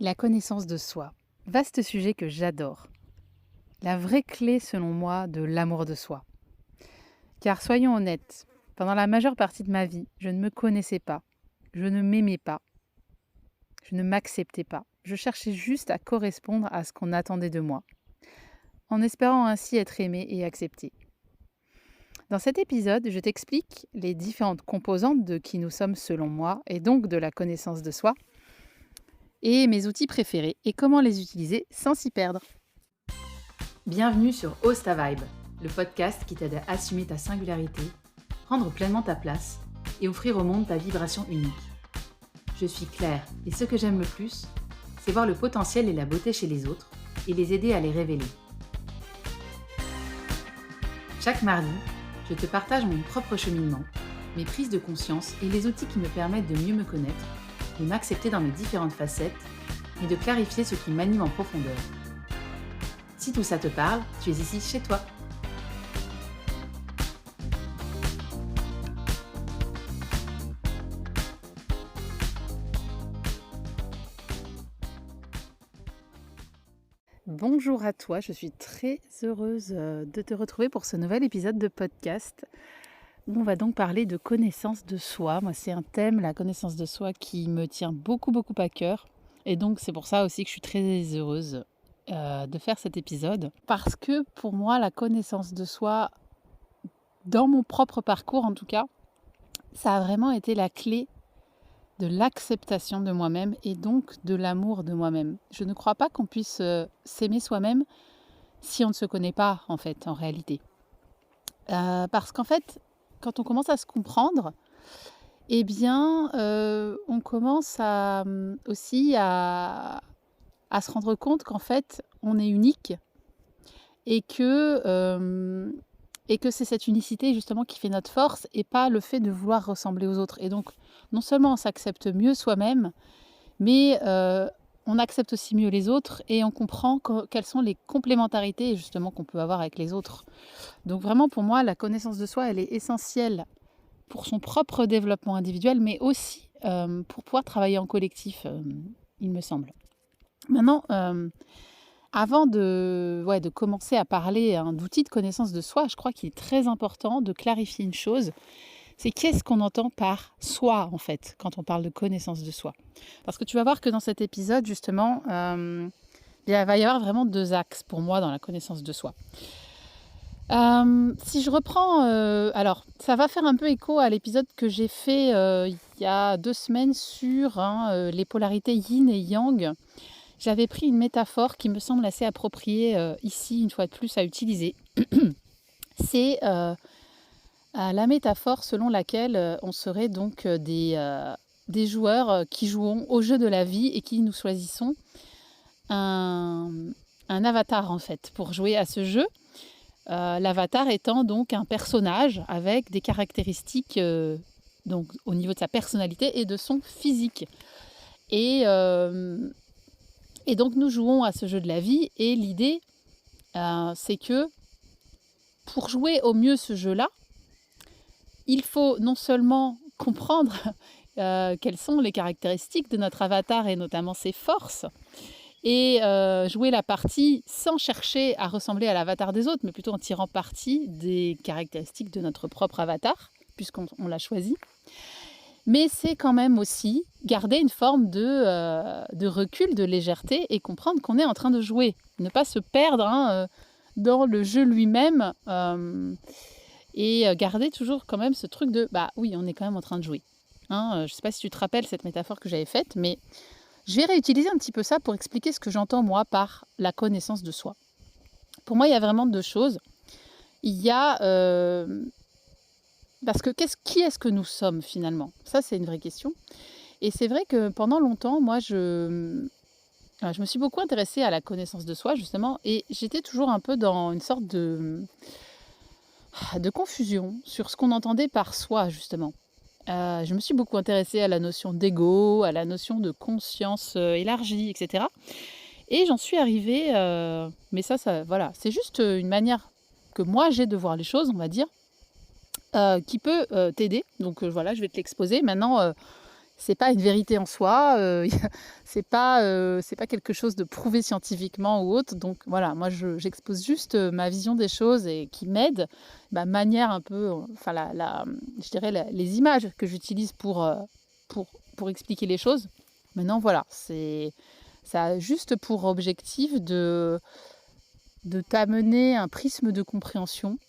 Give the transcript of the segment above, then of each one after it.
La connaissance de soi. Vaste sujet que j'adore. La vraie clé, selon moi, de l'amour de soi. Car soyons honnêtes, pendant la majeure partie de ma vie, je ne me connaissais pas, je ne m'aimais pas, je ne m'acceptais pas. Je cherchais juste à correspondre à ce qu'on attendait de moi, en espérant ainsi être aimée et acceptée. Dans cet épisode, je t'explique les différentes composantes de qui nous sommes selon moi, et donc de la connaissance de soi, et mes outils préférés, et comment les utiliser sans s'y perdre. Bienvenue sur Ose ta Vibe, le podcast qui t'aide à assumer ta singularité, prendre pleinement ta place et offrir au monde ta vibration unique. Je suis Claire et ce que j'aime le plus, c'est voir le potentiel et la beauté chez les autres et les aider à les révéler. Chaque mardi, je te partage mon propre cheminement, mes prises de conscience et les outils qui me permettent de mieux me connaître, de m'accepter dans mes différentes facettes et de clarifier ce qui m'anime en profondeur. Si tout ça te parle, tu es ici chez toi. Bonjour à toi, je suis très heureuse de te retrouver pour ce nouvel épisode de podcast où on va donc parler de connaissance de soi. Moi, c'est un thème, la connaissance de soi, qui me tient beaucoup à cœur. Et donc, c'est pour ça aussi que je suis très heureuse de faire cet épisode. Parce que pour moi, la connaissance de soi, dans mon propre parcours en tout cas, ça a vraiment été la clé de l'acceptation de moi-même et donc de l'amour de moi-même. Je ne crois pas qu'on puisse s'aimer soi-même si on ne se connaît pas, en fait, en réalité. Parce qu'en fait, quand on commence à se comprendre, eh bien, on commence aussi à se rendre compte qu'en fait, on est unique et que c'est cette unicité justement qui fait notre force et pas le fait de vouloir ressembler aux autres. Et donc, non seulement on s'accepte mieux soi-même, mais on accepte aussi mieux les autres et on comprend quelles sont les complémentarités justement qu'on peut avoir avec les autres. Donc vraiment, pour moi, la connaissance de soi, elle est essentielle pour son propre développement individuel, mais aussi pour pouvoir travailler en collectif, il me semble. Maintenant, avant de commencer à parler d'outils de connaissance de soi, je crois qu'il est très important de clarifier une chose. C'est qu'est-ce qu'on entend par soi, en fait, quand on parle de connaissance de soi. Parce que tu vas voir que dans cet épisode, justement, il va y avoir vraiment deux axes pour moi dans la connaissance de soi. Si je reprends, alors ça va faire un peu écho à l'épisode que j'ai fait il y a 2 semaines sur les polarités yin et yang. J'avais pris une métaphore qui me semble assez appropriée ici, une fois de plus, à utiliser. C'est la métaphore selon laquelle on serait donc des joueurs qui jouons au jeu de la vie et qui nous choisissons un avatar en fait pour jouer à ce jeu. L'avatar étant donc un personnage avec des caractéristiques donc, au niveau de sa personnalité et de son physique. Et donc nous jouons à ce jeu de la vie et l'idée c'est que pour jouer au mieux ce jeu-là, il faut non seulement comprendre quelles sont les caractéristiques de notre avatar et notamment ses forces, et jouer la partie sans chercher à ressembler à l'avatar des autres, mais plutôt en tirant parti des caractéristiques de notre propre avatar, puisqu'on l'a choisi. Mais c'est quand même aussi garder une forme de recul, de légèreté, et comprendre qu'on est en train de jouer. Ne pas se perdre dans le jeu lui-même, et garder toujours quand même ce truc de « bah oui, on est quand même en train de jouer ». Je ne sais pas si tu te rappelles cette métaphore que j'avais faite, mais je vais réutiliser un petit peu ça pour expliquer ce que j'entends moi par la connaissance de soi. Pour moi, il y a vraiment deux choses. Il y a... parce que qui est-ce que nous sommes finalement ? Ça, c'est une vraie question. Et c'est vrai que pendant longtemps, moi, je me suis beaucoup intéressée à la connaissance de soi, justement, et j'étais toujours un peu dans une sorte de confusion sur ce qu'on entendait par soi, justement. Je me suis beaucoup intéressée à la notion d'ego, à la notion de conscience élargie, etc. Et j'en suis arrivée, mais ça, voilà, c'est juste une manière que moi j'ai de voir les choses, on va dire, qui peut t'aider. Donc voilà, je vais te l'exposer. Maintenant, c'est pas une vérité en soi, c'est pas quelque chose de prouvé scientifiquement ou autre. Donc voilà, moi j'expose juste ma vision des choses et qui m'aide, ma manière un peu, enfin je dirais les images que j'utilise pour, pour expliquer les choses. Maintenant voilà, ça a juste pour objectif de t'amener un prisme de compréhension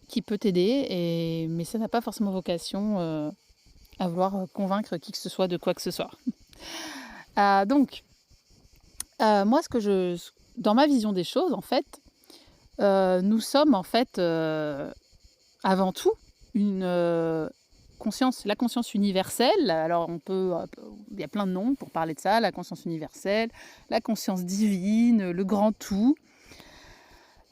qui peut t'aider, mais ça n'a pas forcément vocation à vouloir convaincre qui que ce soit de quoi que ce soit. Donc, moi, dans ma vision des choses, en fait, nous sommes en fait avant tout la conscience universelle. Alors, il y a plein de noms pour parler de ça, la conscience universelle, la conscience divine, le grand tout.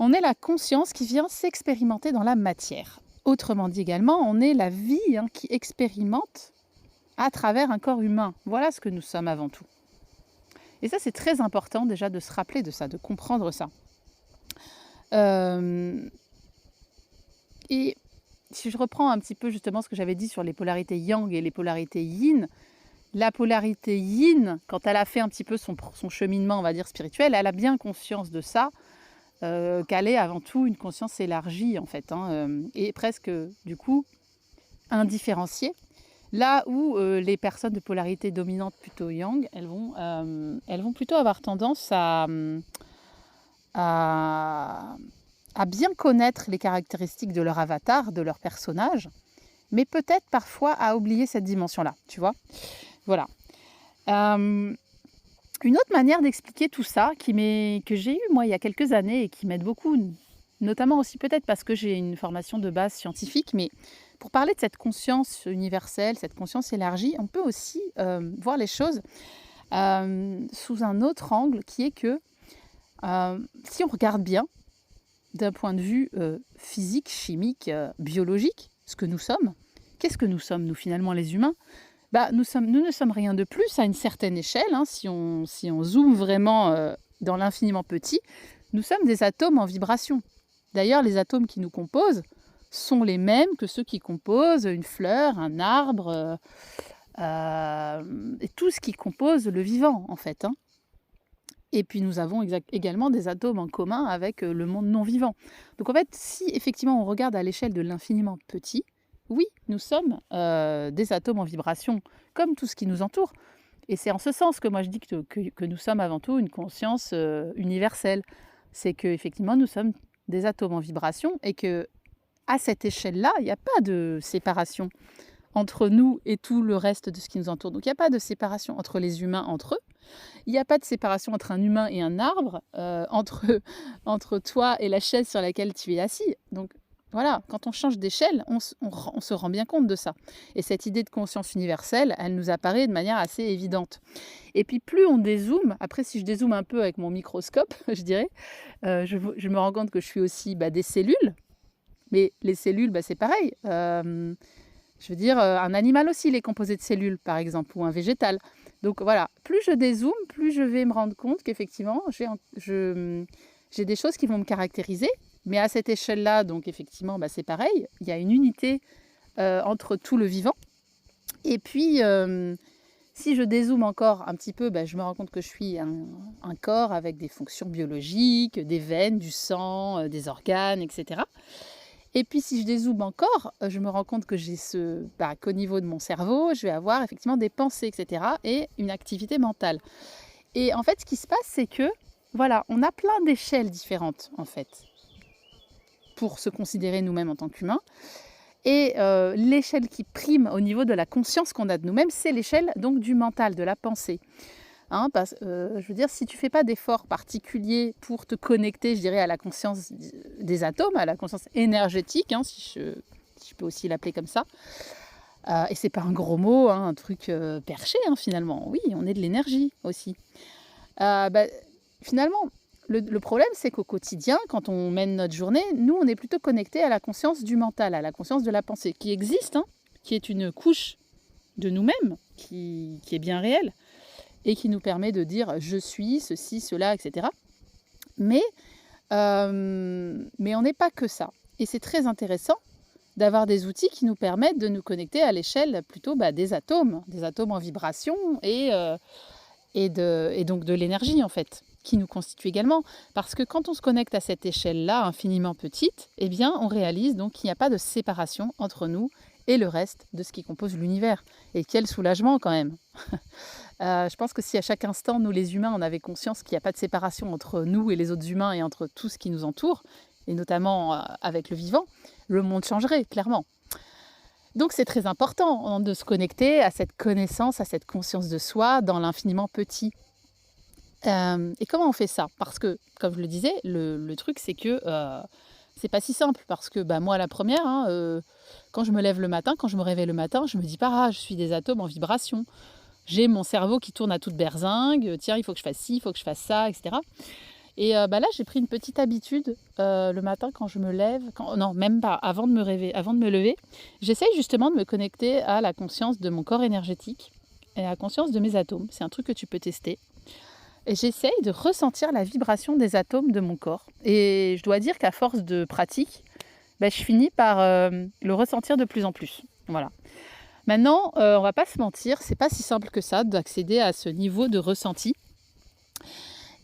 On est la conscience qui vient s'expérimenter dans la matière. Autrement dit également, on est la vie qui expérimente à travers un corps humain. Voilà ce que nous sommes avant tout. Et ça, c'est très important déjà de se rappeler de ça, de comprendre ça. Et si je reprends un petit peu justement ce que j'avais dit sur les polarités yang et les polarités yin, la polarité yin, quand elle a fait un petit peu son cheminement, on va dire, spirituel, elle a bien conscience de ça, qu'elle est avant tout une conscience élargie, en fait, et presque, du coup, indifférenciée. Là où les personnes de polarité dominante plutôt yang, elles vont plutôt avoir tendance à bien connaître les caractéristiques de leur avatar, de leur personnage, mais peut-être parfois à oublier cette dimension-là, tu vois. Voilà. Une autre manière d'expliquer tout ça, que j'ai eue moi il y a quelques années et qui m'aide beaucoup, notamment aussi peut-être parce que j'ai une formation de base scientifique, mais pour parler de cette conscience universelle, cette conscience élargie, on peut aussi voir les choses sous un autre angle, qui est que si on regarde bien, d'un point de vue physique, chimique, biologique, ce que nous sommes, qu'est-ce que nous sommes, nous, finalement, les humains ? Nous ne sommes rien de plus à une certaine échelle, si on zoome vraiment dans l'infiniment petit, nous sommes des atomes en vibration. D'ailleurs, les atomes qui nous composent sont les mêmes que ceux qui composent une fleur, un arbre, et tout ce qui compose le vivant, en fait. Et puis nous avons également des atomes en commun avec le monde non-vivant. Donc en fait, si effectivement on regarde à l'échelle de l'infiniment petit, oui, nous sommes des atomes en vibration, comme tout ce qui nous entoure. Et c'est en ce sens que moi je dis que nous sommes avant tout une conscience universelle. C'est qu'effectivement nous sommes des atomes en vibration et que à cette échelle-là, il n'y a pas de séparation entre nous et tout le reste de ce qui nous entoure. Donc il n'y a pas de séparation entre les humains entre eux. Il n'y a pas de séparation entre un humain et un arbre, entre toi et la chaise sur laquelle tu es assis. Donc voilà, quand on change d'échelle, on se rend bien compte de ça. Et cette idée de conscience universelle, elle nous apparaît de manière assez évidente. Et puis plus on dézoome, après si je dézoome un peu avec mon microscope, je dirais, je me rends compte que je suis aussi des cellules. Mais les cellules, c'est pareil. Je veux dire, un animal aussi, il est composé de cellules, par exemple, ou un végétal. Donc voilà, plus je dézoome, plus je vais me rendre compte qu'effectivement, j'ai des choses qui vont me caractériser. Mais à cette échelle-là, donc effectivement, c'est pareil. Il y a une unité entre tout le vivant. Et puis, si je dézoome encore un petit peu, je me rends compte que je suis un corps avec des fonctions biologiques, des veines, du sang, des organes, etc. Et puis, si je dézoome encore, je me rends compte que j'ai qu'au niveau de mon cerveau, je vais avoir effectivement des pensées, etc. et une activité mentale. Et en fait, ce qui se passe, c'est que, voilà, on a plein d'échelles différentes, en fait, pour se considérer nous-mêmes en tant qu'humains. Et l'échelle qui prime au niveau de la conscience qu'on a de nous-mêmes, c'est l'échelle donc du mental, de la pensée. Je veux dire, si tu ne fais pas d'efforts particuliers pour te connecter, je dirais, à la conscience des atomes, à la conscience énergétique, si je peux aussi l'appeler comme ça, et c'est pas un gros mot, un truc perché, finalement. Oui, on est de l'énergie aussi. Finalement, le problème, c'est qu'au quotidien, quand on mène notre journée, nous, on est plutôt connecté à la conscience du mental, à la conscience de la pensée, qui existe, qui est une couche de nous-mêmes, qui est bien réelle, et qui nous permet de dire « je suis ceci, cela, etc. » Mais on n'est pas que ça. Et c'est très intéressant d'avoir des outils qui nous permettent de nous connecter à l'échelle plutôt des atomes en vibration et donc de l'énergie en fait, qui nous constitue également. Parce que quand on se connecte à cette échelle-là, infiniment petite, eh bien on réalise donc qu'il n'y a pas de séparation entre nous et le reste de ce qui compose l'univers. Et quel soulagement quand même. Je pense que si à chaque instant, nous les humains, on avait conscience qu'il n'y a pas de séparation entre nous et les autres humains et entre tout ce qui nous entoure, et notamment avec le vivant, le monde changerait, clairement. Donc c'est très important de se connecter à cette connaissance, à cette conscience de soi dans l'infiniment petit. Et comment on fait ça? Parce que, comme je le disais, le truc c'est que c'est pas si simple. Parce que moi la première, quand je me lève le matin, quand je me réveille le matin, je me dis pas « Ah, je suis des atomes en vibration ». J'ai mon cerveau qui tourne à toute berzingue, tiens, il faut que je fasse ci, il faut que je fasse ça, etc. Et là, j'ai pris une petite habitude le matin quand je me lève, non, même pas, avant de me lever, j'essaye justement de me connecter à la conscience de mon corps énergétique et à la conscience de mes atomes. C'est un truc que tu peux tester. Et j'essaye de ressentir la vibration des atomes de mon corps. Et je dois dire qu'à force de pratique, je finis par le ressentir de plus en plus. Voilà. Maintenant, on va pas se mentir, c'est pas si simple que ça d'accéder à ce niveau de ressenti.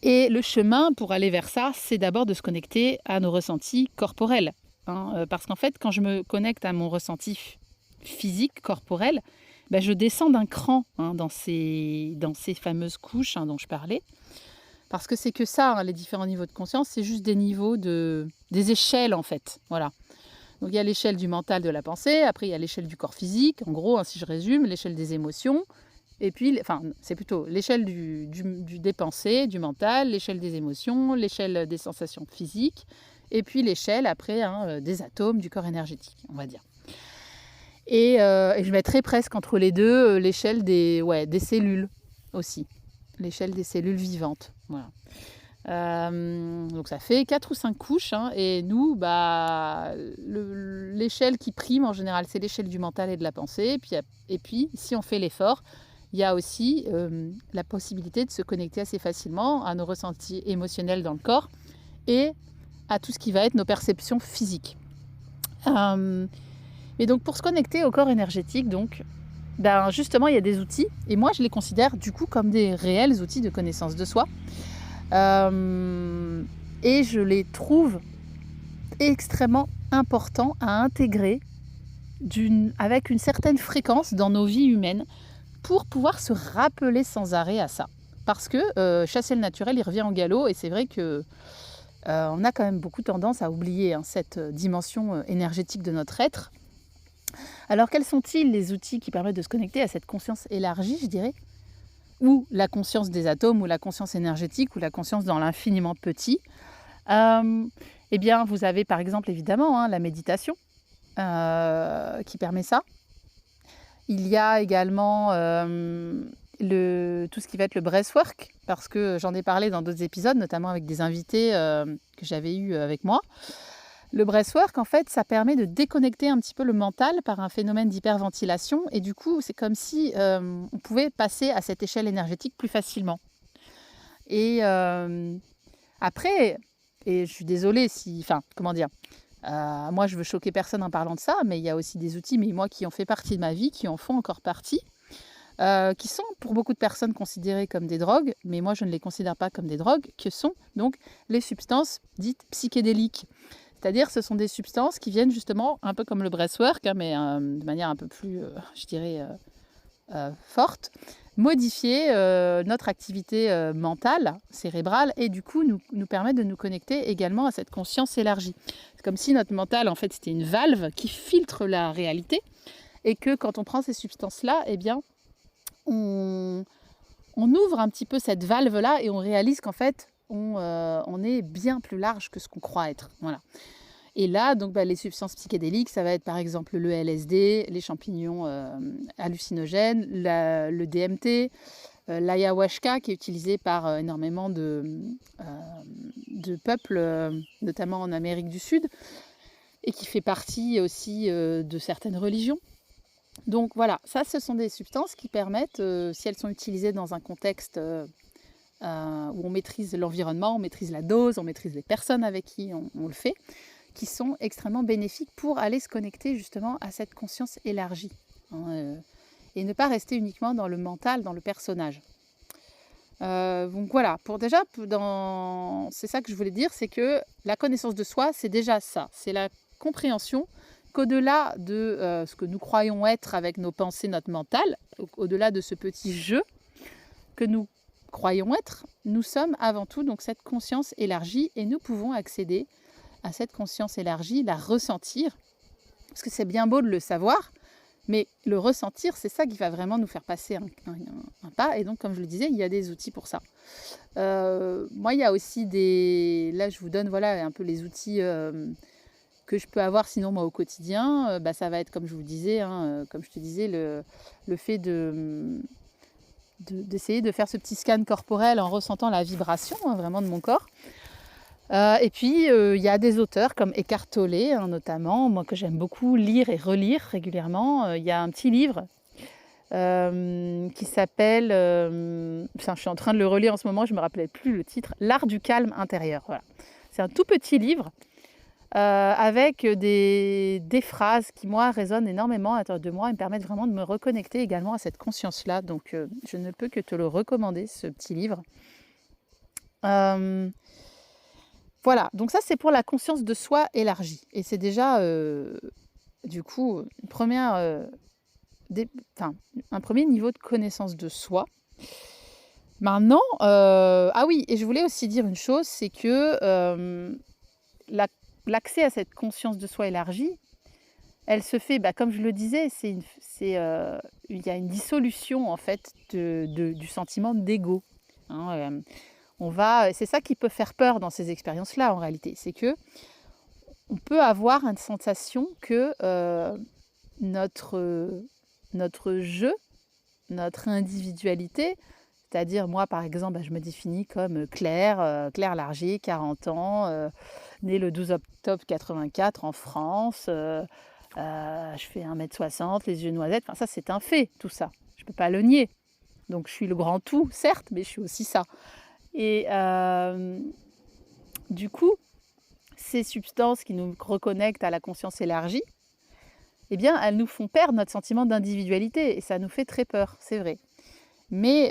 Et le chemin pour aller vers ça, c'est d'abord de se connecter à nos ressentis corporels. Parce qu'en fait, quand je me connecte à mon ressenti physique, corporel, je descends d'un cran dans ces fameuses couches dont je parlais. Parce que c'est que ça, les différents niveaux de conscience, c'est juste des niveaux des échelles en fait. Voilà. Donc il y a l'échelle du mental, de la pensée, après il y a l'échelle du corps physique, en gros, si je résume, l'échelle des émotions, et puis, c'est plutôt l'échelle des pensées, du mental, l'échelle des émotions, l'échelle des sensations physiques, et puis l'échelle après des atomes, du corps énergétique, on va dire. Et je mettrais presque entre les deux l'échelle des cellules aussi, l'échelle des cellules vivantes, voilà. Donc ça fait 4 ou 5 couches et nous, l'échelle qui prime en général, c'est l'échelle du mental et de la pensée. Et puis si on fait l'effort, il y a aussi la possibilité de se connecter assez facilement à nos ressentis émotionnels dans le corps et à tout ce qui va être nos perceptions physiques. Et donc pour se connecter au corps énergétique, justement il y a des outils, et moi je les considère du coup comme des réels outils de connaissance de soi. Et je les trouve extrêmement importants à intégrer avec une certaine fréquence dans nos vies humaines pour pouvoir se rappeler sans arrêt à ça. Parce que chasser le naturel, il revient au galop, et c'est vrai que on a quand même beaucoup tendance à oublier cette dimension énergétique de notre être. Alors quels sont-ils les outils qui permettent de se connecter à cette conscience élargie, je dirais, ou la conscience des atomes, ou la conscience énergétique, ou la conscience dans l'infiniment petit? Eh bien, vous avez par exemple évidemment la méditation qui permet ça. Il y a également tout ce qui va être le breathwork, parce que j'en ai parlé dans d'autres épisodes, notamment avec des invités que j'avais eus avec moi. Le breathwork, en fait, ça permet de déconnecter un petit peu le mental par un phénomène d'hyperventilation, et du coup, c'est comme si on pouvait passer à cette échelle énergétique plus facilement. Et après, et je suis désolée moi je veux choquer personne en parlant de ça, mais il y a aussi des outils, mais moi qui ont fait partie de ma vie, qui en font encore partie, qui sont pour beaucoup de personnes considérées comme des drogues, mais moi je ne les considère pas comme des drogues, que sont donc les substances dites psychédéliques. C'est-à-dire ce sont des substances qui viennent justement, un peu comme le breathwork, mais de manière un peu plus, forte, modifier notre activité mentale, cérébrale, et du coup nous permettre de nous connecter également à cette conscience élargie. C'est comme si notre mental, en fait, c'était une valve qui filtre la réalité, et que quand on prend ces substances-là, eh bien, on ouvre un petit peu cette valve-là et on réalise qu'en fait, on est bien plus large que ce qu'on croit être. Voilà. Et là, donc, les substances psychédéliques, ça va être par exemple le LSD, les champignons hallucinogènes, le DMT, l'ayahuasca qui est utilisé par énormément de peuples, notamment en Amérique du Sud, et qui fait partie aussi de certaines religions. Donc voilà, ça ce sont des substances qui permettent, si elles sont utilisées dans un contexte où on maîtrise l'environnement, on maîtrise la dose, on maîtrise les personnes avec qui on le fait, qui sont extrêmement bénéfiques pour aller se connecter justement à cette conscience élargie, et ne pas rester uniquement dans le mental, dans le personnage. Donc voilà, c'est ça que je voulais dire, c'est que la connaissance de soi, c'est déjà ça, c'est la compréhension qu'au-delà de ce que nous croyons être avec nos pensées, notre mental, au-delà de ce petit jeu que nous croyons être, nous sommes avant tout donc cette conscience élargie, et nous pouvons accéder à cette conscience élargie, la ressentir, parce que c'est bien beau de le savoir, mais le ressentir, c'est ça qui va vraiment nous faire passer un pas. Et donc, comme je le disais, il y a des outils pour ça. Moi, il y a aussi là, je vous donne un peu les outils que je peux avoir sinon moi au quotidien. Ça va être, comme je vous disais, comme je te disais, le fait d'essayer de faire ce petit scan corporel en ressentant la vibration vraiment de mon corps. Et puis, il y a des auteurs comme Eckhart Tolle, notamment, moi que j'aime beaucoup lire et relire régulièrement. Il y a un petit livre qui s'appelle, je suis en train de le relire en ce moment, je ne me rappelais plus le titre, L'art du calme intérieur. Voilà. C'est un tout petit livre avec des phrases qui, moi, résonnent énormément à l'intérieur de moi et me permettent vraiment de me reconnecter également à cette conscience-là. Donc, je ne peux que te le recommander, ce petit livre. Voilà, donc ça c'est pour la conscience de soi élargie. Et c'est déjà, du coup, un premier niveau de connaissance de soi. Maintenant, ah oui, et je voulais aussi dire une chose, c'est que l'accès à cette conscience de soi élargie, elle se fait, comme je le disais, il y a une dissolution en fait du sentiment d'ego. C'est ça qui peut faire peur dans ces expériences-là en réalité, c'est que on peut avoir une sensation que notre jeu, notre individualité, c'est-à-dire moi par exemple, je me définis comme Claire Largier, 40 ans, née le 12 octobre 84 en France, je fais 1m60, les yeux noisettes, ça c'est un fait tout ça, je ne peux pas le nier. Donc je suis le grand tout, certes, mais je suis aussi ça. Et du coup, ces substances qui nous reconnectent à la conscience élargie, eh bien, elles nous font perdre notre sentiment d'individualité et ça nous fait très peur, c'est vrai. Mais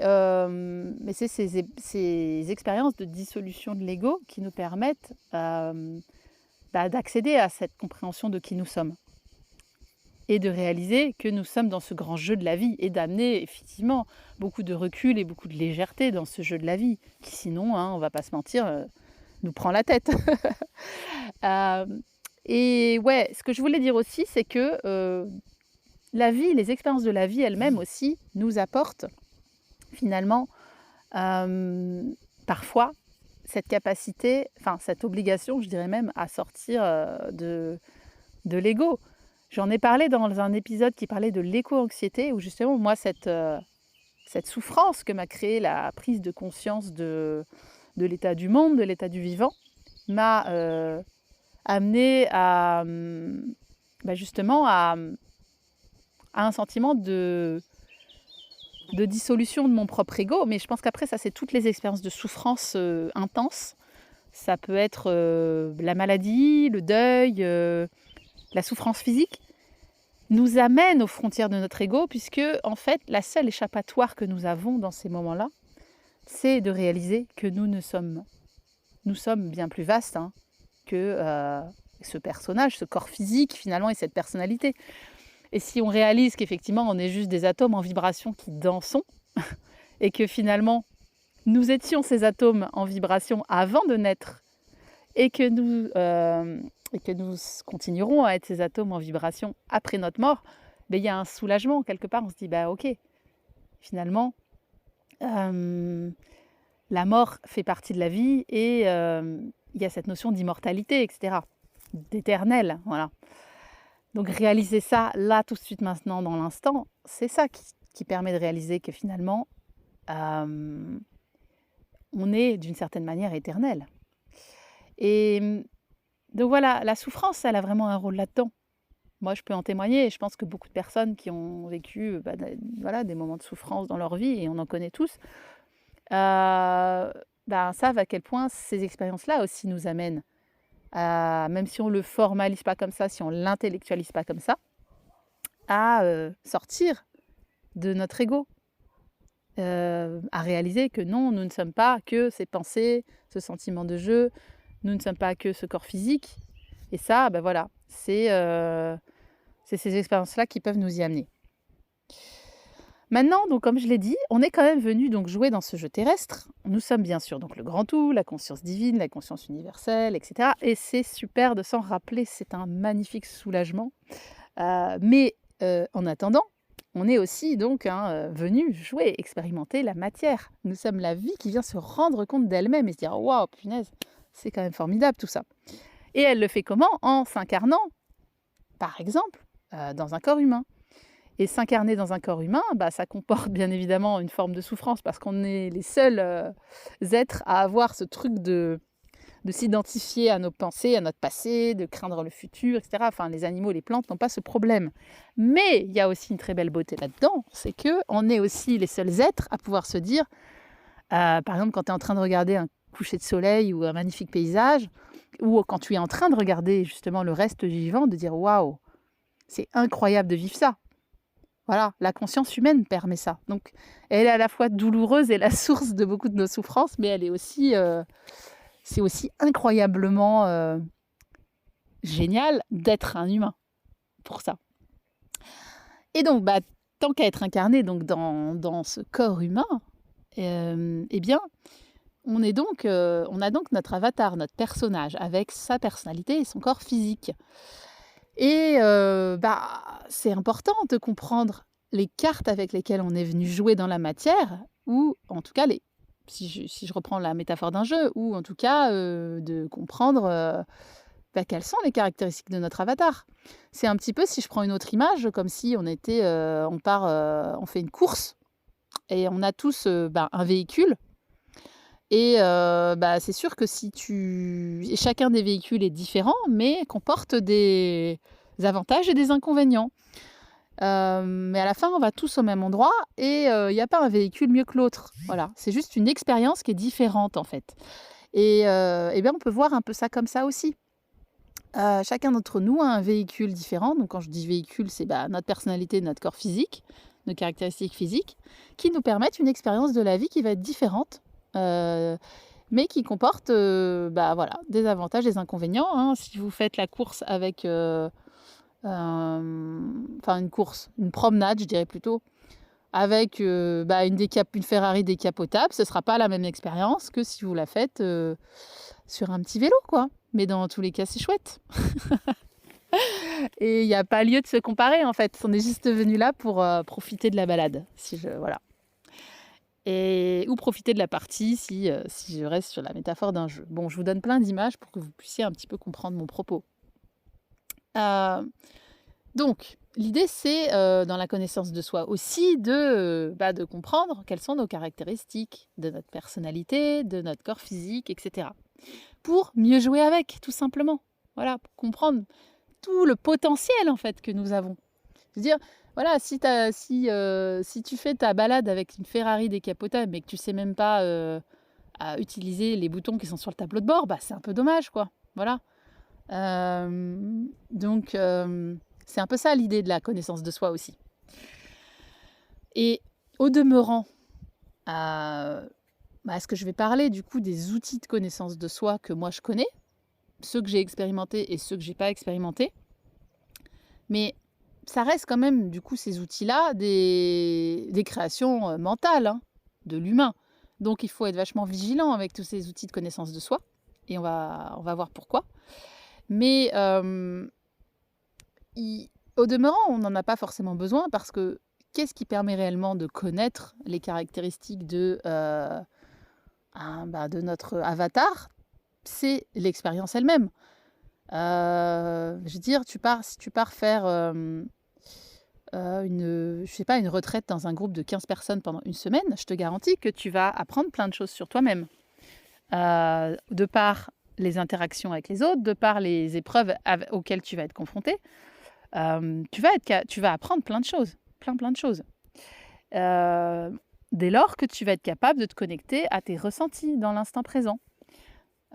c'est ces expériences de dissolution de l'ego qui nous permettent d'accéder à cette compréhension de qui nous sommes et de réaliser que nous sommes dans ce grand jeu de la vie et d'amener effectivement beaucoup de recul et beaucoup de légèreté dans ce jeu de la vie qui sinon, on ne va pas se mentir, nous prend la tête. Et ouais, ce que je voulais dire aussi, c'est que la vie, les expériences de la vie elles-mêmes aussi nous apportent finalement parfois cette capacité, cette obligation, je dirais même, à sortir de l'ego. J'en ai parlé dans un épisode qui parlait de l'éco-anxiété, où justement, moi, cette souffrance que m'a créée la prise de conscience de l'état du monde, de l'état du vivant, m'a amené à justement à un sentiment de dissolution de mon propre ego. Mais je pense qu'après, ça, c'est toutes les expériences de souffrance intenses. Ça peut être la maladie, le deuil, la souffrance physique, nous amène aux frontières de notre ego, puisque en fait, la seule échappatoire que nous avons dans ces moments-là, c'est de réaliser que nous sommes bien plus vastes que ce personnage, ce corps physique finalement et cette personnalité. Et si on réalise qu'effectivement on est juste des atomes en vibration qui dansons et que finalement nous étions ces atomes en vibration avant de naître et que nous continuerons à être ces atomes en vibration après notre mort, il y a un soulagement quelque part. On se dit ok, finalement la mort fait partie de la vie et il y a cette notion d'immortalité, etc., d'éternel, voilà. Donc réaliser ça là tout de suite maintenant dans l'instant, c'est ça qui permet de réaliser que finalement on est d'une certaine manière éternel. Et donc voilà, la souffrance, elle a vraiment un rôle là-dedans. Moi, je peux en témoigner et je pense que beaucoup de personnes qui ont vécu des moments de souffrance dans leur vie, et on en connaît tous, savent à quel point ces expériences-là aussi nous amènent même si on le formalise pas comme ça, si on l'intellectualise pas comme ça, à sortir de notre ego, à réaliser que non, nous ne sommes pas que ces pensées, ce sentiment de jeu, nous ne sommes pas que ce corps physique. Et ça, ben voilà, c'est ces expériences-là qui peuvent nous y amener. Maintenant, donc comme je l'ai dit, on est quand même venu donc jouer dans ce jeu terrestre. Nous sommes bien sûr donc le grand tout, la conscience divine, la conscience universelle, etc. Et c'est super de s'en rappeler, c'est un magnifique soulagement. Mais en attendant, on est aussi donc venu jouer, expérimenter la matière. Nous sommes la vie qui vient se rendre compte d'elle-même et se dire waouh, punaise, c'est quand même formidable tout ça. Et elle le fait comment? En s'incarnant, par exemple, dans un corps humain. Et s'incarner dans un corps humain, ça comporte bien évidemment une forme de souffrance parce qu'on est les seuls êtres à avoir ce truc de s'identifier à nos pensées, à notre passé, de craindre le futur, etc. Enfin, les animaux, les plantes n'ont pas ce problème. Mais il y a aussi une très belle beauté là-dedans, c'est qu'on est aussi les seuls êtres à pouvoir se dire, par exemple, quand tu es en train de regarder un coucher de soleil ou un magnifique paysage, ou quand tu es en train de regarder justement le reste vivant, de dire « Waouh, c'est incroyable de vivre ça ». Voilà, la conscience humaine permet ça. Donc, elle est à la fois douloureuse et la source de beaucoup de nos souffrances, mais elle est aussi, c'est aussi incroyablement génial d'être un humain pour ça. Et donc, tant qu'à être incarné donc dans ce corps humain, eh bien, on a donc notre avatar, notre personnage, avec sa personnalité et son corps physique. Et c'est important de comprendre les cartes avec lesquelles on est venu jouer dans la matière, ou en tout cas, si je reprends la métaphore d'un jeu, ou en tout cas de comprendre quelles sont les caractéristiques de notre avatar. C'est un petit peu, si je prends une autre image, comme si on fait une course, et on a tous un véhicule. Et c'est sûr que et chacun des véhicules est différent, mais comporte des avantages et des inconvénients. Mais à la fin, on va tous au même endroit et il n'y a pas un véhicule mieux que l'autre. Voilà, c'est juste une expérience qui est différente en fait. Et on peut voir un peu ça comme ça aussi. Chacun d'entre nous a un véhicule différent. Donc quand je dis véhicule, c'est notre personnalité, notre corps physique, nos caractéristiques physiques, qui nous permettent une expérience de la vie qui va être différente. Mais qui comporte des avantages, des inconvénients. Hein. Si vous faites la course avec une promenade, je dirais plutôt, avec une Ferrari décapotable, ce ne sera pas la même expérience que si vous la faites sur un petit vélo, quoi. Mais dans tous les cas, c'est chouette. Et il n'y a pas lieu de se comparer, en fait. On est juste venu là pour profiter de la balade. Voilà. Ou profiter de la partie si je reste sur la métaphore d'un jeu. Bon, je vous donne plein d'images pour que vous puissiez un petit peu comprendre mon propos. Donc, l'idée, c'est, dans la connaissance de soi aussi, de comprendre quelles sont nos caractéristiques de notre personnalité, de notre corps physique, etc. Pour mieux jouer avec, tout simplement. Voilà, pour comprendre tout le potentiel, en fait, que nous avons. Je veux dire, voilà, si tu fais ta balade avec une Ferrari décapotable mais que tu sais même pas à utiliser les boutons qui sont sur le tableau de bord, c'est un peu dommage, quoi. Voilà. Donc, c'est un peu ça l'idée de la connaissance de soi aussi. Et au demeurant, est-ce que je vais parler du coup des outils de connaissance de soi que moi je connais, ceux que j'ai expérimentés et ceux que j'ai pas expérimentés. Mais ça reste quand même, du coup, ces outils-là, des créations mentales de l'humain. Donc, il faut être vachement vigilant avec tous ces outils de connaissance de soi. Et on va voir pourquoi. Mais au demeurant, on n'en a pas forcément besoin parce que qu'est-ce qui permet réellement de connaître les caractéristiques de notre avatar? C'est l'expérience elle-même. Je veux dire, si tu pars faire une retraite dans un groupe de 15 personnes pendant une semaine, je te garantis que tu vas apprendre plein de choses sur toi-même. De par les interactions avec les autres, de par les épreuves auxquelles tu vas être confronté, tu vas apprendre plein de choses. Plein de choses. Dès lors que tu vas être capable de te connecter à tes ressentis dans l'instant présent.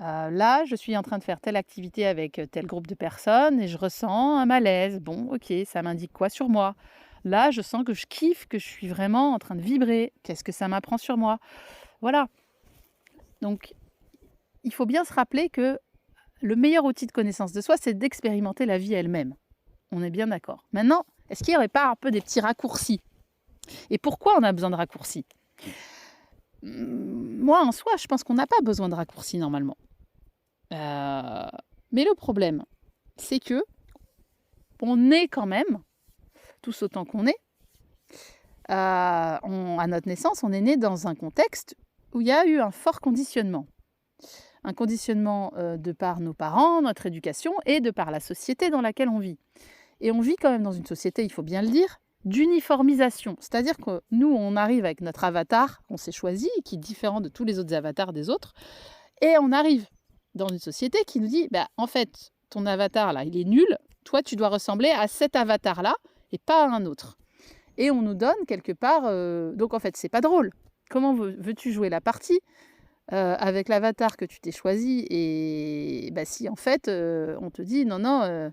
Là, je suis en train de faire telle activité avec tel groupe de personnes et je ressens un malaise. Bon, ok, ça m'indique quoi sur moi? Là, je sens que je kiffe, que je suis vraiment en train de vibrer. Qu'est-ce que ça m'apprend sur moi? Voilà. Donc, il faut bien se rappeler que le meilleur outil de connaissance de soi, c'est d'expérimenter la vie elle-même. On est bien d'accord. Maintenant, est-ce qu'il n'y aurait pas un peu des petits raccourcis? Et pourquoi on a besoin de raccourcis? Moi, en soi, je pense qu'on n'a pas besoin de raccourcis normalement. Mais le problème, c'est que on est quand même, tous autant qu'on est, à notre naissance, on est né dans un contexte où il y a eu un fort conditionnement. Un conditionnement de par nos parents, notre éducation et de par la société dans laquelle on vit. Et on vit quand même dans une société, il faut bien le dire, d'uniformisation. C'est-à-dire que nous, on arrive avec notre avatar qu'on s'est choisi, qui est différent de tous les autres avatars des autres, et on arrive dans une société qui nous dit, en fait, ton avatar là, il est nul, toi tu dois ressembler à cet avatar là et pas à un autre. Et on nous donne quelque part, donc en fait c'est pas drôle. Comment veux-tu jouer la partie avec l'avatar que tu t'es choisi et si en fait on te dit non,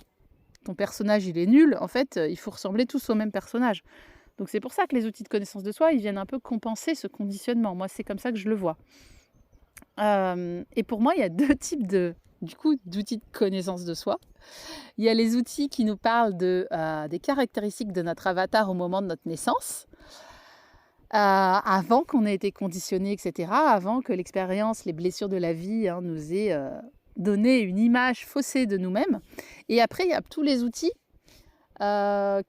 ton personnage il est nul, en fait il faut ressembler tous au même personnage. Donc c'est pour ça que les outils de connaissance de soi, ils viennent un peu compenser ce conditionnement. Moi c'est comme ça que je le vois. Et pour moi, il y a deux types d'outils de connaissance de soi. Il y a les outils qui nous parlent des caractéristiques de notre avatar au moment de notre naissance, avant qu'on ait été conditionné, etc., avant que l'expérience, les blessures de la vie nous aient donné une image faussée de nous-mêmes. Et après, il y a tous les outils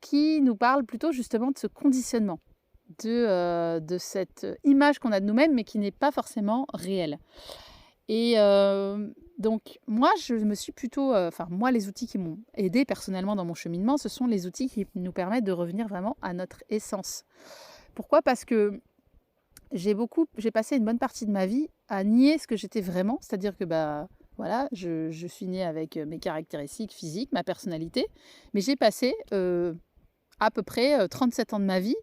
qui nous parlent plutôt justement de ce conditionnement, de cette image qu'on a de nous-mêmes, mais qui n'est pas forcément réelle. Et donc, moi, je me suis plutôt... moi, les outils qui m'ont aidé personnellement dans mon cheminement, ce sont les outils qui nous permettent de revenir vraiment à notre essence. Pourquoi ? Parce que j'ai passé une bonne partie de ma vie à nier ce que j'étais vraiment. C'est-à-dire que, je suis née avec mes caractéristiques physiques, ma personnalité. Mais j'ai passé à peu près 37 ans de ma vie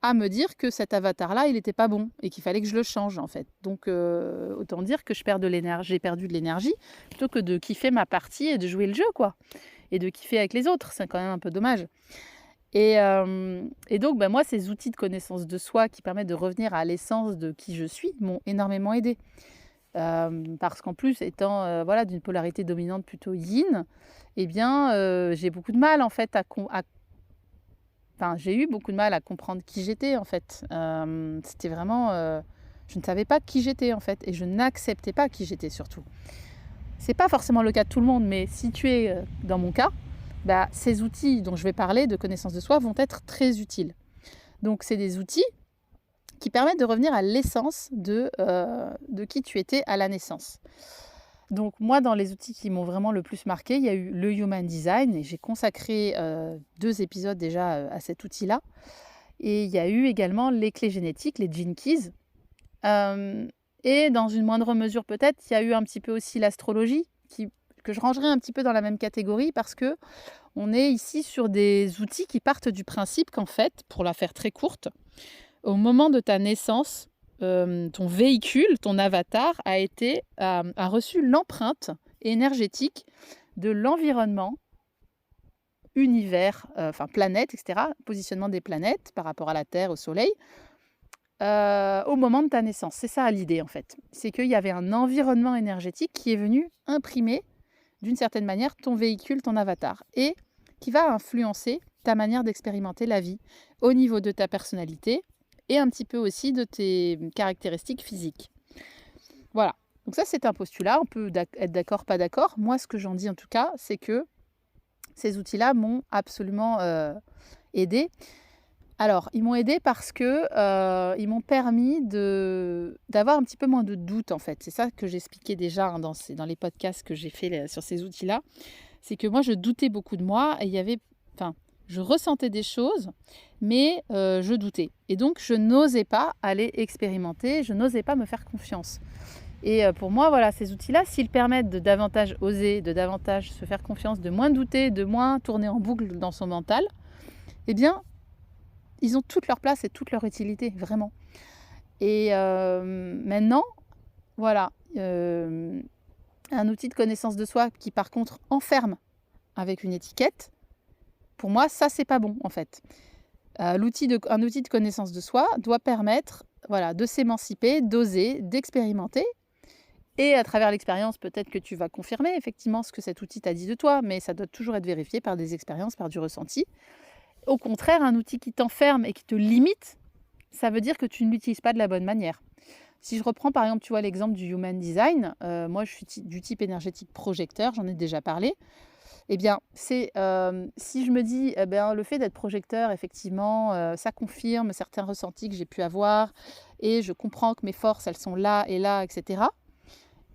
à me dire que cet avatar-là, il n'était pas bon et qu'il fallait que je le change, en fait. Donc, autant dire que j'ai perdu de l'énergie plutôt que de kiffer ma partie et de jouer le jeu, quoi. Et de kiffer avec les autres, c'est quand même un peu dommage. Et donc, moi, ces outils de connaissance de soi qui permettent de revenir à l'essence de qui je suis m'ont énormément aidée. Parce qu'en plus, étant d'une polarité dominante plutôt yin, j'ai beaucoup de mal, en fait, j'ai eu beaucoup de mal à comprendre qui j'étais, en fait. C'était vraiment... je ne savais pas qui j'étais, en fait. Et je n'acceptais pas qui j'étais, surtout. C'est pas forcément le cas de tout le monde, mais si tu es dans mon cas, ces outils dont je vais parler, de connaissance de soi, vont être très utiles. Donc, c'est des outils qui permettent de revenir à l'essence de qui tu étais à la naissance. Donc moi, dans les outils qui m'ont vraiment le plus marqué, il y a eu le Human Design, et j'ai consacré 2 épisodes déjà à cet outil-là. Et il y a eu également les clés génétiques, les Gene Keys. Et dans une moindre mesure peut-être, il y a eu un petit peu aussi l'astrologie, que je rangerais un petit peu dans la même catégorie, parce que on est ici sur des outils qui partent du principe qu'en fait, pour la faire très courte, au moment de ta naissance, ton véhicule, ton avatar, a reçu l'empreinte énergétique de l'environnement, univers, planète, etc., positionnement des planètes par rapport à la Terre, au Soleil, au moment de ta naissance. C'est ça l'idée, en fait. C'est qu'il y avait un environnement énergétique qui est venu imprimer, d'une certaine manière, ton véhicule, ton avatar, et qui va influencer ta manière d'expérimenter la vie au niveau de ta personnalité, et un petit peu aussi de tes caractéristiques physiques. Voilà. Donc ça, c'est un postulat. On peut être d'accord, pas d'accord. Moi, ce que j'en dis en tout cas, c'est que ces outils-là m'ont absolument aidée. Alors, ils m'ont aidée parce que ils m'ont permis d'avoir un petit peu moins de doute, en fait. C'est ça que j'expliquais déjà dans les podcasts que j'ai fait sur ces outils-là. C'est que moi, je doutais beaucoup de moi et je ressentais des choses, mais je doutais. Et donc, je n'osais pas aller expérimenter, je n'osais pas me faire confiance. Et pour moi, voilà, ces outils-là, s'ils permettent de davantage oser, de davantage se faire confiance, de moins douter, de moins tourner en boucle dans son mental, eh bien, ils ont toute leur place et toute leur utilité, vraiment. Et maintenant, voilà, Un outil de connaissance de soi qui par contre enferme avec une étiquette, pour moi ça c'est pas bon en fait. Un outil de connaissance de soi doit permettre de s'émanciper, d'oser, d'expérimenter. Et à travers l'expérience, peut-être que tu vas confirmer effectivement ce que cet outil t'a dit de toi, mais ça doit toujours être vérifié par des expériences, par du ressenti. Au contraire, un outil qui t'enferme et qui te limite, ça veut dire que tu ne l'utilises pas de la bonne manière. Si je reprends par exemple, tu vois l'exemple du Human Design, moi je suis du type énergétique projecteur, j'en ai déjà parlé. Eh bien, si je me dis, le fait d'être projecteur, effectivement, ça confirme certains ressentis que j'ai pu avoir et je comprends que mes forces, elles sont là et là, etc.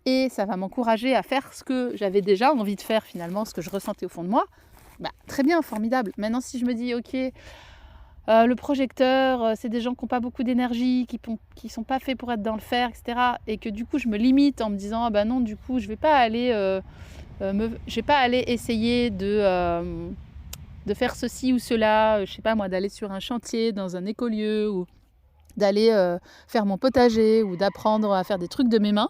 Et ça va m'encourager à faire ce que j'avais déjà envie de faire finalement, ce que je ressentais au fond de moi. Très bien, formidable. Maintenant, si je me dis, ok, le projecteur, c'est des gens qui n'ont pas beaucoup d'énergie, qui ne sont pas faits pour être dans le faire, etc. Et que du coup, je me limite en me disant, non, du coup, je ne vais pas aller... je vais pas aller essayer de faire ceci ou cela, je sais pas moi, d'aller sur un chantier dans un écolieu ou d'aller faire mon potager ou d'apprendre à faire des trucs de mes mains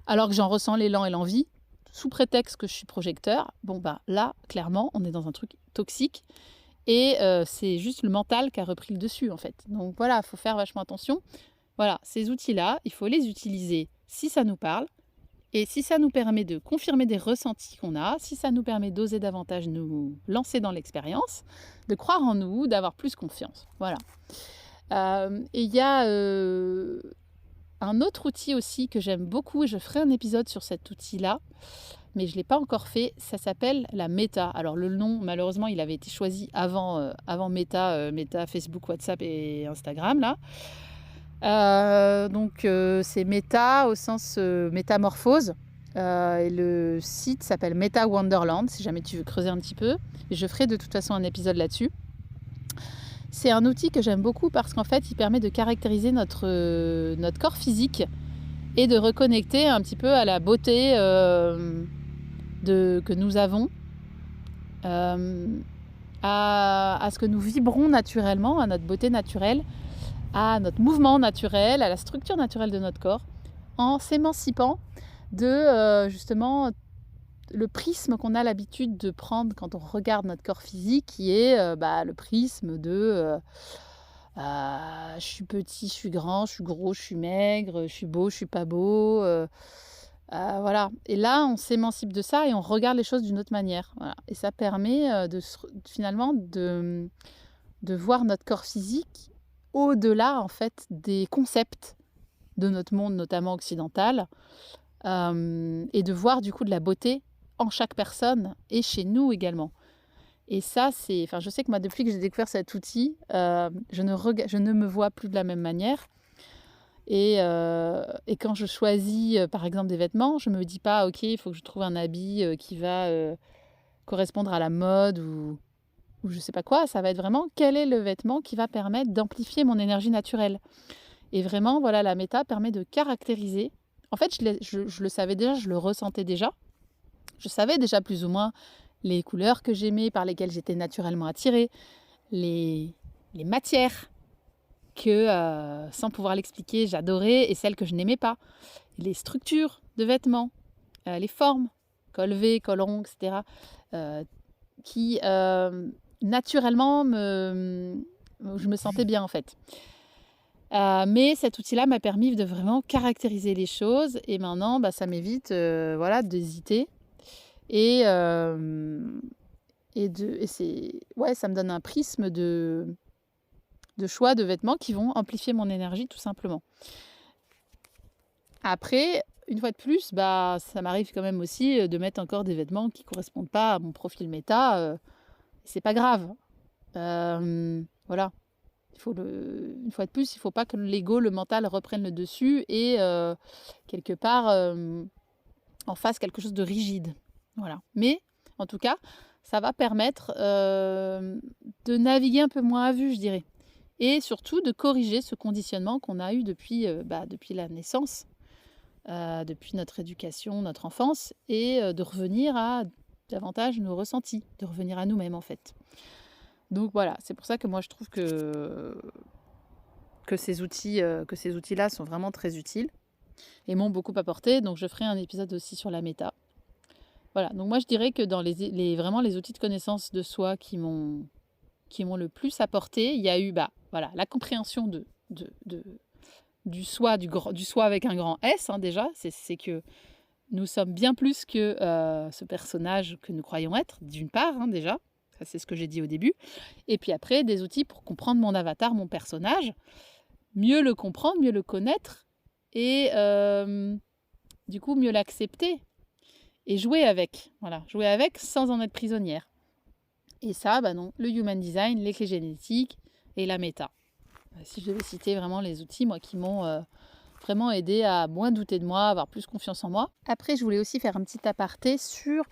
alors que j'en ressens l'élan et l'envie sous prétexte que je suis projecteur. Là, clairement, on est dans un truc toxique et c'est juste le mental qui a repris le dessus en fait. Donc voilà, il faut faire vachement attention. Voilà, ces outils-là, il faut les utiliser si ça nous parle. Et si ça nous permet de confirmer des ressentis qu'on a, si ça nous permet d'oser davantage nous lancer dans l'expérience, de croire en nous, d'avoir plus confiance. Voilà. Et il y a un autre outil aussi que j'aime beaucoup, et je ferai un épisode sur cet outil-là, mais je ne l'ai pas encore fait, ça s'appelle la Meta. Alors le nom, malheureusement, il avait été choisi avant Meta, Meta, Facebook, WhatsApp et Instagram, là. C'est méta au sens métamorphose. Et le site s'appelle Meta Wonderland, si jamais tu veux creuser un petit peu. Et je ferai de toute façon un épisode là-dessus. C'est un outil que j'aime beaucoup parce qu'en fait, il permet de caractériser notre corps physique et de reconnecter un petit peu à la beauté que nous avons, à ce que nous vibrons naturellement, à notre beauté naturelle, à notre mouvement naturel, à la structure naturelle de notre corps, en s'émancipant de justement le prisme qu'on a l'habitude de prendre quand on regarde notre corps physique, qui est le prisme de je suis petit, je suis grand, je suis gros, je suis maigre, je suis beau, je suis pas beau. Voilà. Et là, on s'émancipe de ça et on regarde les choses d'une autre manière. Voilà. Et ça permet finalement de voir notre corps physique au-delà en fait des concepts de notre monde, notamment occidental, et de voir du coup de la beauté en chaque personne et chez nous également. Et ça, je sais que moi, depuis que j'ai découvert cet outil, je ne me vois plus de la même manière. Et quand je choisis, par exemple, des vêtements, je ne me dis pas, ok, il faut que je trouve un habit qui va correspondre à la mode ou je ne sais pas quoi. Ça va être vraiment quel est le vêtement qui va permettre d'amplifier mon énergie naturelle. Et vraiment, voilà, la méta permet de caractériser. En fait, je le savais déjà, je le ressentais déjà. Je savais déjà plus ou moins les couleurs que j'aimais, par lesquelles j'étais naturellement attirée, les matières que, sans pouvoir l'expliquer, j'adorais et celles que je n'aimais pas, les structures de vêtements, les formes, col V, col rond, etc., qui naturellement je me sentais bien en fait. Mais cet outil-là m'a permis de vraiment caractériser les choses et maintenant ça m'évite d'hésiter et ça me donne un prisme de choix de vêtements qui vont amplifier mon énergie tout simplement. Après, une fois de plus, ça m'arrive quand même aussi de mettre encore des vêtements qui ne correspondent pas à mon profil méta. C'est pas grave. Voilà. Une fois de plus, il ne faut pas que l'ego, le mental reprenne le dessus et quelque part en fasse quelque chose de rigide. Voilà. Mais en tout cas, ça va permettre de naviguer un peu moins à vue, je dirais. Et surtout de corriger ce conditionnement qu'on a eu depuis la naissance, depuis notre éducation, notre enfance, et de revenir à davantage nos ressentis, de revenir à nous-mêmes en fait. Donc voilà, c'est pour ça que moi je trouve que ces outils-là sont vraiment très utiles. et m'ont beaucoup apporté. Donc je ferai un épisode aussi sur la méta. Voilà, donc moi je dirais que dans vraiment les outils de connaissance de soi qui m'ont le plus apporté, il y a eu la compréhension du soi, du soi avec un grand S, déjà. C'est que nous sommes bien plus que ce personnage que nous croyons être, d'une part, déjà. Ça, c'est ce que j'ai dit au début. Et puis après, des outils pour comprendre mon avatar, mon personnage, mieux le comprendre, mieux le connaître et du coup mieux l'accepter et jouer avec. Voilà, jouer avec sans en être prisonnière. Et ça, non, le human design, les clés génétiques et la méta. Si je devais citer vraiment les outils, moi, qui m'ont vraiment aidé à moins douter de moi, avoir plus confiance en moi. Après, je voulais aussi faire un petit aparté sur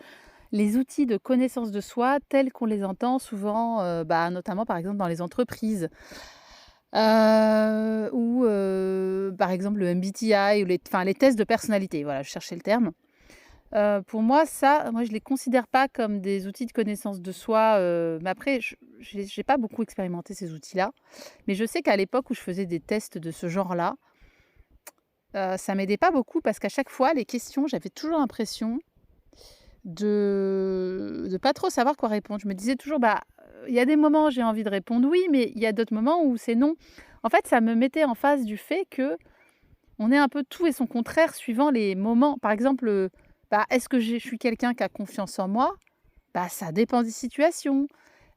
les outils de connaissance de soi tels qu'on les entend souvent, notamment par exemple dans les entreprises. Ou par exemple le MBTI ou les tests de personnalité. Voilà, je cherchais le terme. Pour moi, je ne les considère pas comme des outils de connaissance de soi. Mais après, je n'ai pas beaucoup expérimenté ces outils-là. Mais je sais qu'à l'époque où je faisais des tests de ce genre-là, ça m'aidait pas beaucoup parce qu'à chaque fois, les questions, j'avais toujours l'impression de pas trop savoir quoi répondre. Je me disais toujours, il y a des moments où j'ai envie de répondre oui, mais il y a d'autres moments où c'est non. En fait, ça me mettait en face du fait que on est un peu tout et son contraire suivant les moments. Par exemple, est-ce que je suis quelqu'un qui a confiance en moi ? Ça dépend des situations.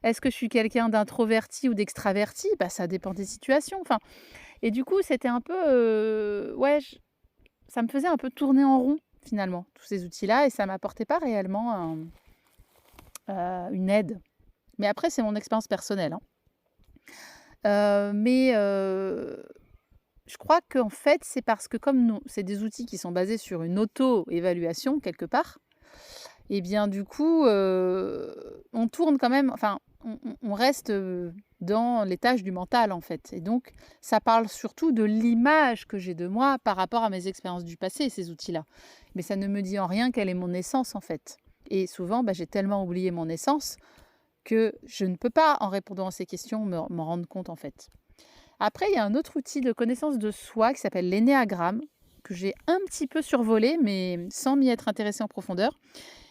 Est-ce que je suis quelqu'un d'introverti ou d'extraverti ? Ça dépend des situations. Et du coup, c'était un peu... ça me faisait un peu tourner en rond, finalement, tous ces outils-là, et ça ne m'apportait pas réellement une aide. Mais après, c'est mon expérience personnelle. Je crois qu'en fait, c'est parce que comme c'est des outils qui sont basés sur une auto-évaluation, quelque part, et bien du coup, on tourne quand même, on reste dans les tâches du mental, en fait. Et donc, ça parle surtout de l'image que j'ai de moi par rapport à mes expériences du passé, ces outils-là. Mais ça ne me dit en rien quelle est mon essence, en fait. Et souvent, j'ai tellement oublié mon essence que je ne peux pas, en répondant à ces questions, m'en rendre compte, en fait. Après, il y a un autre outil de connaissance de soi qui s'appelle l'énéagramme, que j'ai un petit peu survolé, mais sans m'y être intéressée en profondeur,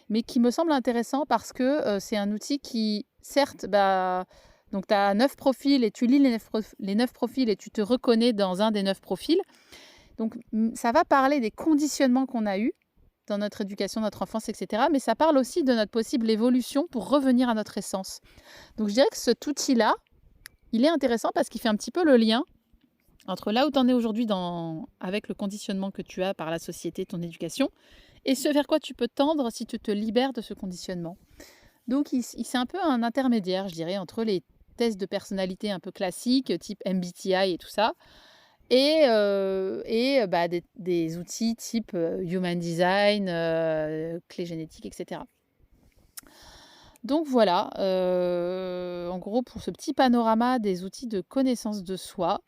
mais qui me semble intéressant parce que c'est un outil qui, certes, donc tu as 9 profils et tu lis les 9 profils et tu te reconnais dans un des 9 profils. Donc, ça va parler des conditionnements qu'on a eus dans notre éducation, notre enfance, etc. Mais ça parle aussi de notre possible évolution pour revenir à notre essence. Donc, je dirais que cet outil-là, il est intéressant parce qu'il fait un petit peu le lien entre là où tu en es aujourd'hui avec le conditionnement que tu as par la société, ton éducation, et ce vers quoi tu peux tendre si tu te libères de ce conditionnement. Donc, c'est un peu un intermédiaire, je dirais, entre les tests de personnalité un peu classiques, type MBTI et tout ça, et des outils type Human Design, clés génétiques, etc. Donc voilà, en gros, pour ce petit panorama des outils de connaissance de soi.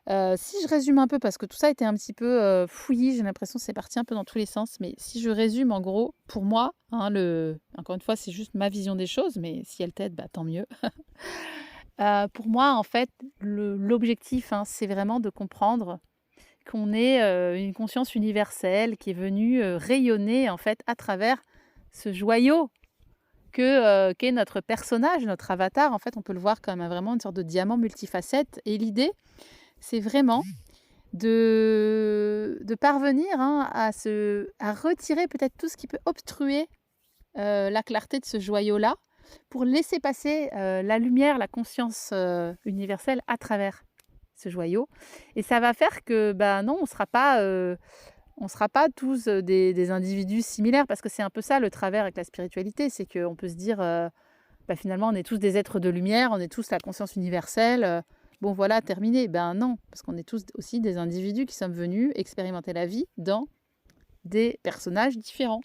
Si je résume un peu, parce que tout ça a été un petit peu fouillis, j'ai l'impression que c'est parti un peu dans tous les sens, mais si je résume, en gros, pour moi, encore une fois, c'est juste ma vision des choses, mais si elle t'aide, tant mieux. Pour moi, en fait, l'objectif, c'est vraiment de comprendre qu'on est une conscience universelle qui est venue rayonner, en fait, à travers ce joyau qu'est notre personnage, notre avatar. En fait, on peut le voir comme vraiment une sorte de diamant multifacette. Et l'idée, c'est vraiment de parvenir à retirer peut-être tout ce qui peut obstruer la clarté de ce joyau-là pour laisser passer la lumière, la conscience universelle à travers ce joyau. Et ça va faire que, non, on ne sera pas tous des individus similaires, parce que c'est un peu ça le travers avec la spiritualité, c'est qu'on peut se dire, finalement, on est tous des êtres de lumière, on est tous la conscience universelle, bon voilà, terminé. Non, parce qu'on est tous aussi des individus qui sommes venus expérimenter la vie dans des personnages différents.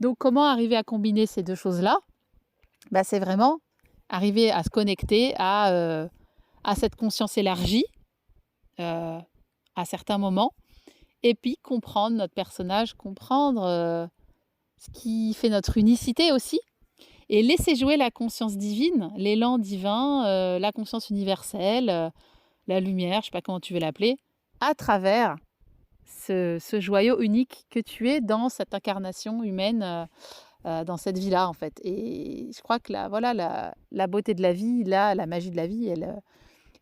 Donc comment arriver à combiner ces deux choses-là ? C'est vraiment arriver à se connecter à cette conscience élargie à certains moments, et puis comprendre notre personnage, comprendre ce qui fait notre unicité aussi, et laisser jouer la conscience divine, l'élan divin, la conscience universelle, la lumière, je ne sais pas comment tu veux l'appeler, à travers ce joyau unique que tu es dans cette incarnation humaine, dans cette vie-là, en fait. Et je crois que la beauté de la vie, là, la magie de la vie,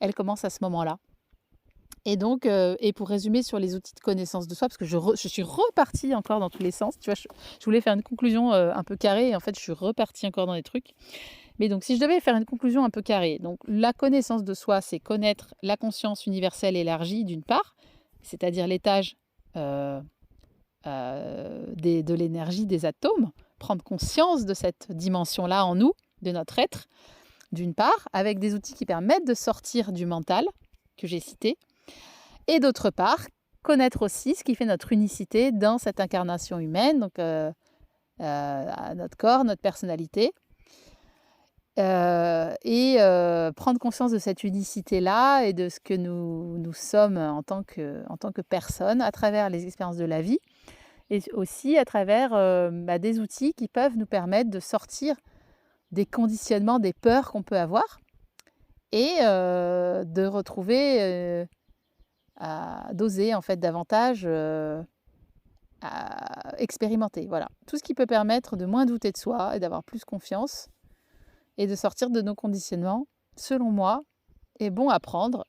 elle commence à ce moment-là. Et donc, et pour résumer sur les outils de connaissance de soi, parce que je suis repartie encore dans tous les sens, tu vois? Je voulais faire une conclusion, un peu carrée et en fait, je suis repartie encore dans des trucs. Mais donc si je devais faire une conclusion un peu carrée, donc la connaissance de soi, c'est connaître la conscience universelle élargie d'une part, c'est-à-dire l'étage, heu de l'énergie des atomes, prendre conscience de cette dimension-là en nous, de notre être, d'une part, avec des outils qui permettent de sortir du mental que j'ai cité, et d'autre part, connaître aussi ce qui fait notre unicité dans cette incarnation humaine, donc notre corps, notre personnalité, prendre conscience de cette unicité-là et de ce que nous sommes en tant que personne à travers les expériences de la vie et aussi à travers des outils qui peuvent nous permettre de sortir des conditionnements, des peurs qu'on peut avoir et de retrouver, d'oser en fait davantage à expérimenter. Voilà, tout ce qui peut permettre de moins douter de soi et d'avoir plus confiance et de sortir de nos conditionnements, selon moi, est bon à prendre.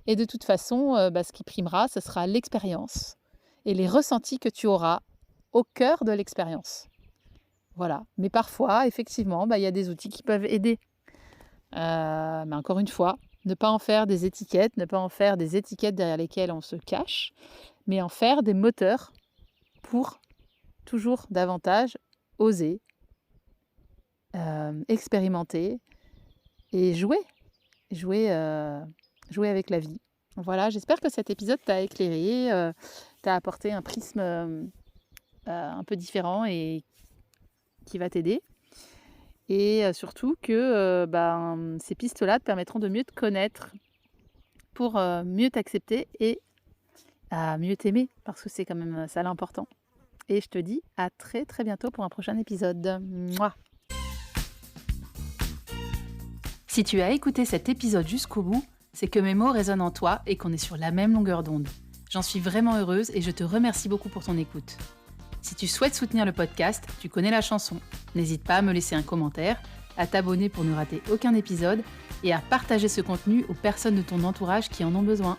Et de toute façon, ce qui primera, ce sera l'expérience et les ressentis que tu auras au cœur de l'expérience. Voilà. Mais parfois, effectivement, il y a des outils qui peuvent aider. Mais encore une fois, ne pas en faire des étiquettes, derrière lesquelles on se cache, mais en faire des moteurs pour toujours davantage oser, expérimenter et jouer avec la vie. Voilà, j'espère que cet épisode t'a éclairé, t'a apporté un prisme un peu différent et qui va t'aider. Et surtout que ces pistes-là te permettront de mieux te connaître pour mieux t'accepter et à mieux t'aimer, parce que c'est quand même ça l'important. Et je te dis à très très bientôt pour un prochain épisode. Mouah. Si tu as écouté cet épisode jusqu'au bout, c'est que mes mots résonnent en toi et qu'on est sur la même longueur d'onde. J'en suis vraiment heureuse et je te remercie beaucoup pour ton écoute. Si tu souhaites soutenir le podcast, tu connais la chanson. N'hésite pas à me laisser un commentaire, à t'abonner pour ne rater aucun épisode et à partager ce contenu aux personnes de ton entourage qui en ont besoin.